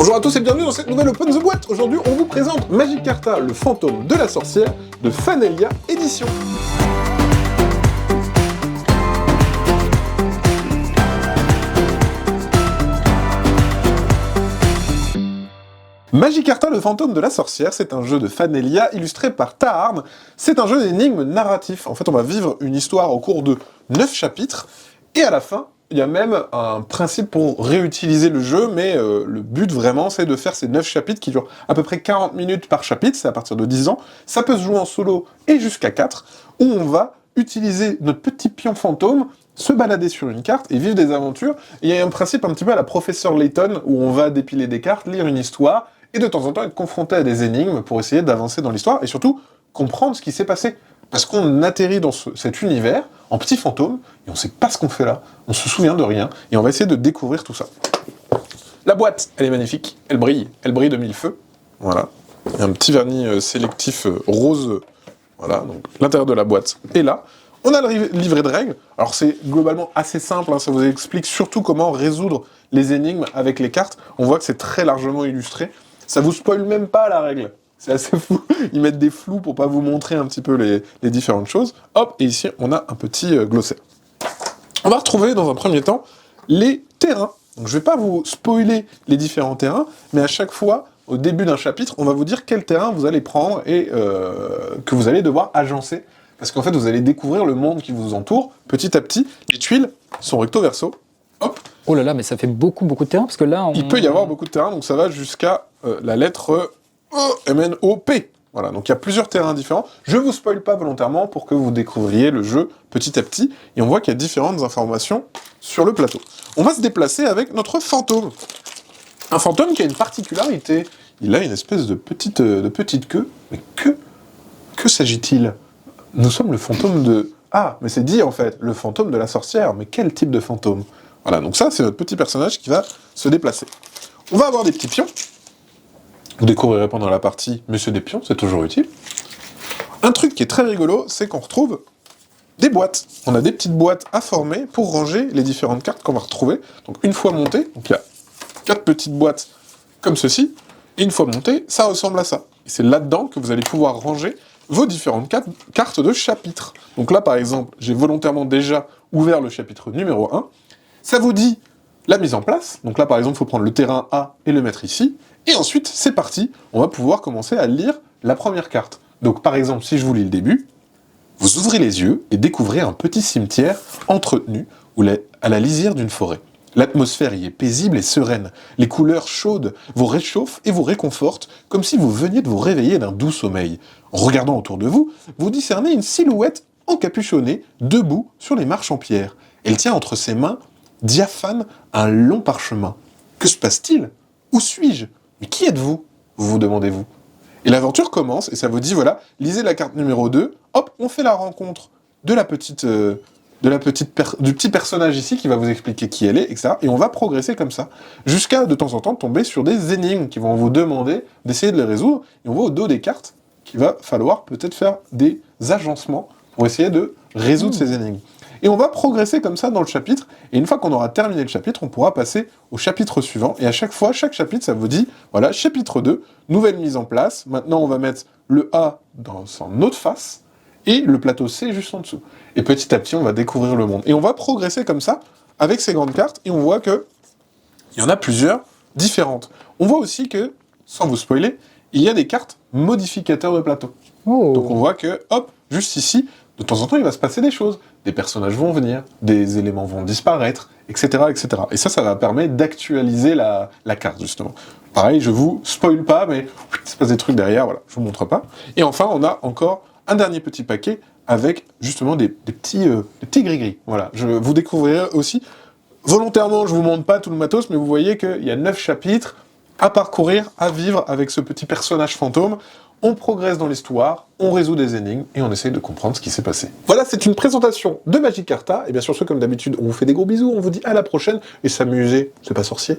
Bonjour à tous et bienvenue dans cette nouvelle Open the Boîte. Aujourd'hui, on vous présente Magic Carta, le fantôme de la sorcière de Fanelia Édition. Magic Carta, le fantôme de la sorcière, c'est un jeu de Fanelia illustré par Taharn. C'est un jeu d'énigmes narratif. En fait, on va vivre une histoire au cours de 9 chapitres, et à la fin, il y a même un principe pour réutiliser le jeu, mais le but vraiment, c'est de faire ces 9 chapitres qui durent à peu près 40 minutes par chapitre, c'est à partir de 10 ans. Ça peut se jouer en solo et jusqu'à 4, où on va utiliser notre petit pion fantôme, se balader sur une carte et vivre des aventures. Et il y a un principe un petit peu à la Professeur Layton, où on va dépiler des cartes, lire une histoire, et de temps en temps être confronté à des énigmes pour essayer d'avancer dans l'histoire, et surtout comprendre ce qui s'est passé. Parce qu'on atterrit dans cet univers, en petit fantôme, et on sait pas ce qu'on fait là, on se souvient de rien, et on va essayer de découvrir tout ça. La boîte, elle est magnifique, elle brille de mille feux, voilà. Il y a un petit vernis sélectif rose, voilà, donc l'intérieur de la boîte est là. On a le livret de règles, alors c'est globalement assez simple, hein, ça vous explique surtout comment résoudre les énigmes avec les cartes. On voit que c'est très largement illustré, ça vous spoil même pas la règle. C'est assez fou, ils mettent des flous pour pas vous montrer un petit peu les différentes choses. Hop, et ici, on a un petit glossaire. On va retrouver, dans un premier temps, les terrains. Donc, je vais pas vous spoiler les différents terrains, mais à chaque fois, au début d'un chapitre, on va vous dire quel terrain vous allez prendre et que vous allez devoir agencer. Parce qu'en fait, vous allez découvrir le monde qui vous entoure, petit à petit. Les tuiles sont recto-verso. Hop. Oh là là, mais ça fait beaucoup de terrain, parce que là, Il peut y avoir beaucoup de terrains, donc ça va jusqu'à la lettre O-M-N-O-P. Voilà, donc il y a plusieurs terrains différents. Je vous spoil pas volontairement pour que vous découvriez le jeu petit à petit, et on voit qu'il y a différentes informations sur le plateau. On va se déplacer avec notre fantôme. Un fantôme qui a une particularité. Il a une espèce de petite queue. Mais que s'agit-il? Nous sommes le fantôme de... Ah, mais c'est dit en fait, le fantôme de la sorcière. Mais quel type de fantôme? Voilà, donc ça, c'est notre petit personnage qui va se déplacer. On va avoir des petits pions. Vous découvrirez pendant la partie Monsieur des pions, c'est toujours utile. Un truc qui est très rigolo, c'est qu'on retrouve des boîtes. On a des petites boîtes à former pour ranger les différentes cartes qu'on va retrouver. Donc une fois montées, donc il y a 4 petites boîtes comme ceci, et une fois montées, ça ressemble à ça. Et c'est là-dedans que vous allez pouvoir ranger vos différentes cartes de chapitre. Donc là, par exemple, j'ai volontairement déjà ouvert le chapitre numéro 1. Ça vous dit la mise en place. Donc là, par exemple, il faut prendre le terrain A et le mettre ici. Et ensuite, c'est parti, on va pouvoir commencer à lire la première carte. Donc par exemple, si je vous lis le début, vous ouvrez les yeux et découvrez un petit cimetière entretenu à la lisière d'une forêt. L'atmosphère y est paisible et sereine. Les couleurs chaudes vous réchauffent et vous réconfortent, comme si vous veniez de vous réveiller d'un doux sommeil. En regardant autour de vous, vous discernez une silhouette encapuchonnée, debout sur les marches en pierre. Elle tient entre ses mains, diaphane, un long parchemin. Que se passe-t-il? Où suis-je? Mais qui êtes-vous? Vous demandez-vous. Et l'aventure commence, et ça vous dit, voilà, lisez la carte numéro 2, hop, on fait la rencontre du petit personnage ici qui va vous expliquer qui elle est, etc. Et on va progresser comme ça, jusqu'à de temps en temps tomber sur des énigmes qui vont vous demander d'essayer de les résoudre, et on voit au dos des cartes qu'il va falloir peut-être faire des agencements pour essayer de résoudre ces énigmes. Et on va progresser comme ça dans le chapitre, et une fois qu'on aura terminé le chapitre, on pourra passer au chapitre suivant, et à chaque fois, chaque chapitre, ça vous dit, voilà, chapitre 2, nouvelle mise en place, maintenant on va mettre le A dans son autre face, et le plateau C juste en dessous. Et petit à petit, on va découvrir le monde. Et on va progresser comme ça, avec ces grandes cartes, et on voit que il y en a plusieurs différentes. On voit aussi que, sans vous spoiler, il y a des cartes modificateurs de plateau. Oh. Donc on voit que, hop, juste ici, de temps en temps, il va se passer des choses. Des personnages vont venir, des éléments vont disparaître, etc., etc. Et ça va permettre d'actualiser la carte, justement. Pareil, je vous spoil pas, mais il se passe des trucs derrière, voilà, je vous montre pas. Et enfin, on a encore un dernier petit paquet avec, justement, des petits gris-gris. Voilà, vous découvrirez aussi, volontairement, je vous montre pas tout le matos, mais vous voyez qu'il y a 9 chapitres à parcourir, à vivre avec ce petit personnage fantôme. On progresse dans l'histoire, on résout des énigmes, et on essaye de comprendre ce qui s'est passé. Voilà, c'est une présentation de Magic Carta, et bien sûr, comme d'habitude, on vous fait des gros bisous, on vous dit à la prochaine, et s'amuser, c'est pas sorcier.